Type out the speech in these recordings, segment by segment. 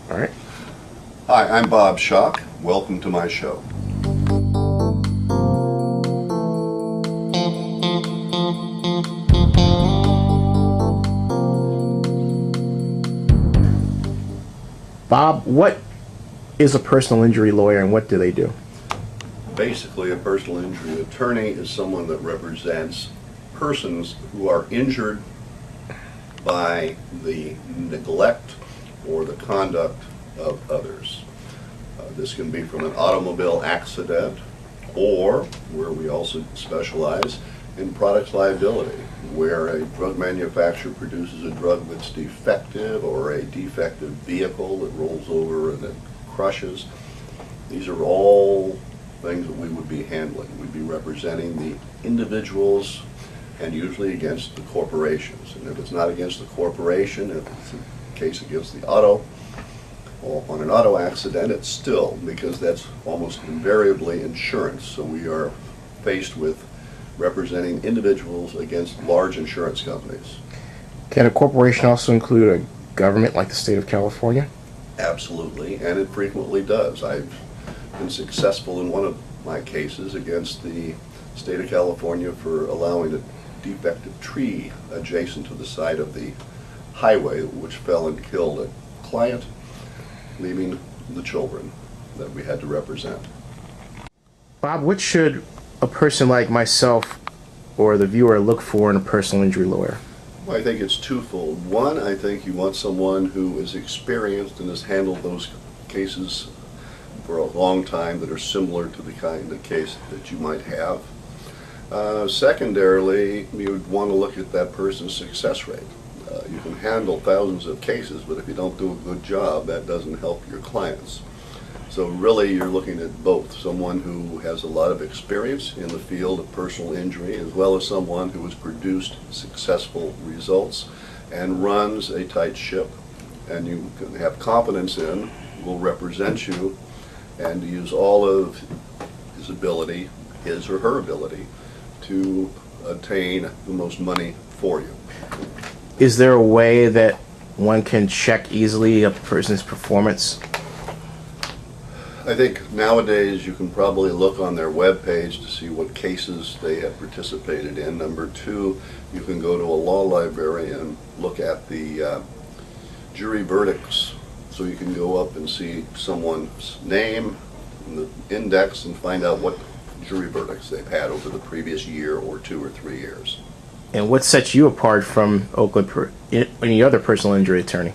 All right. Hi, I'm Bob Schock. Welcome to my show. Bob, what is a personal injury lawyer and what do they do? Basically, a personal injury attorney is someone that represents persons who are injured by the neglect or the conduct of others. This can be from an automobile accident, or where we also specialize in products liability, where a drug manufacturer produces a drug that's defective, or a defective vehicle that rolls over and it crushes. These are all things that we would be handling. We'd be representing the individuals, and usually against the corporations. And if it's not against the corporation, if it's a case against the auto, or on an auto accident, it's still, because that's almost invariably insurance. So we are faced with representing individuals against large insurance companies. Can a corporation also include a government like the state of California? Absolutely, and it frequently does. I've been successful in one of my cases against the state of California for allowing a defective tree adjacent to the side of the highway, which fell and killed a client, leaving the children that we had to represent. Bob, what should a person like myself or the viewer look for in a personal injury lawyer? Well, I think it's twofold. One, I think you want someone who is experienced and has handled those cases for a long time that are similar to the kind of case that you might have. Secondarily, you would want to look at that person's success rate. You can handle thousands of cases, but if you don't do a good job, that doesn't help your clients. So really, you're looking at both. Someone who has a lot of experience in the field of personal injury, as well as someone who has produced successful results and runs a tight ship, and you can have confidence in, will represent you, and use all of his ability, his or her ability, to attain the most money for you. Is there a way that one can check easily a person's performance? I think nowadays you can probably look on their webpage to see what cases they have participated in. Number two, you can go to a law library and look at the jury verdicts. So you can go up and see someone's name, the index, and find out what jury verdicts they've had over the previous year or 2 or 3 years. And what sets you apart from Oakland, any other personal injury attorney?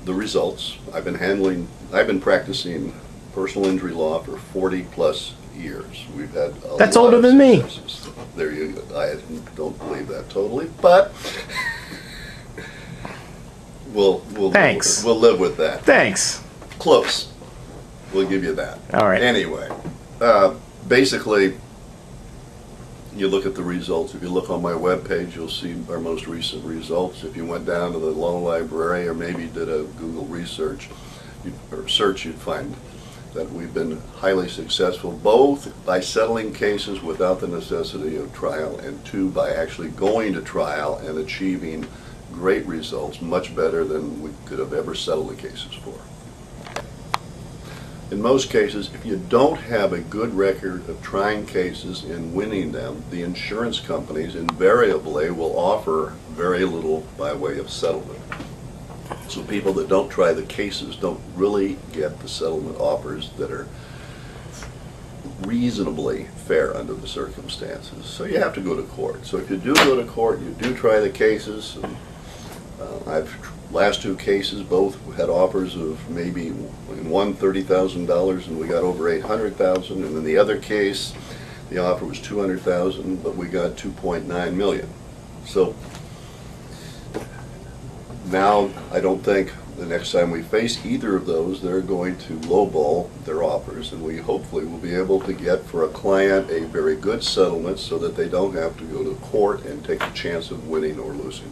The results. I've been practicing personal injury law for 40 plus years. We've had a That's lot older of than me. successes. There you go. I don't believe that totally, but we'll Thanks. We'll live with that. Thanks. Close. We'll give you that. All right. Anyway, basically, you look at the results. If you look on my webpage, you'll see our most recent results. If you went down to the law library or maybe did a Google research or search, you'd find that we've been highly successful, both by settling cases without the necessity of trial, and two, by actually going to trial and achieving great results, much better than we could have ever settled the cases for. In most cases, if you don't have a good record of trying cases and winning them, the insurance companies invariably will offer very little by way of settlement. So people that don't try the cases don't really get the settlement offers that are reasonably fair under the circumstances. So you have to go to court. So if you do go to court, you do try the cases. Last 2 cases both had offers of maybe, in one $30,000 and we got over $800,000, and in the other case the offer was $200,000 but we got $2.9 million. So now I don't think the next time we face either of those they're going to lowball their offers, and we hopefully will be able to get for a client a very good settlement so that they don't have to go to court and take a chance of winning or losing.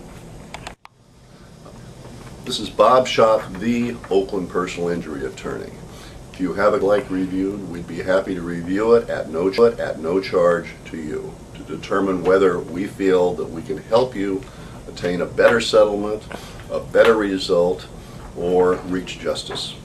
This is Bob Schock, the Oakland personal injury attorney. If you have it like reviewed, we'd be happy to review it at no charge to you to determine whether we feel that we can help you attain a better settlement, a better result, or reach justice.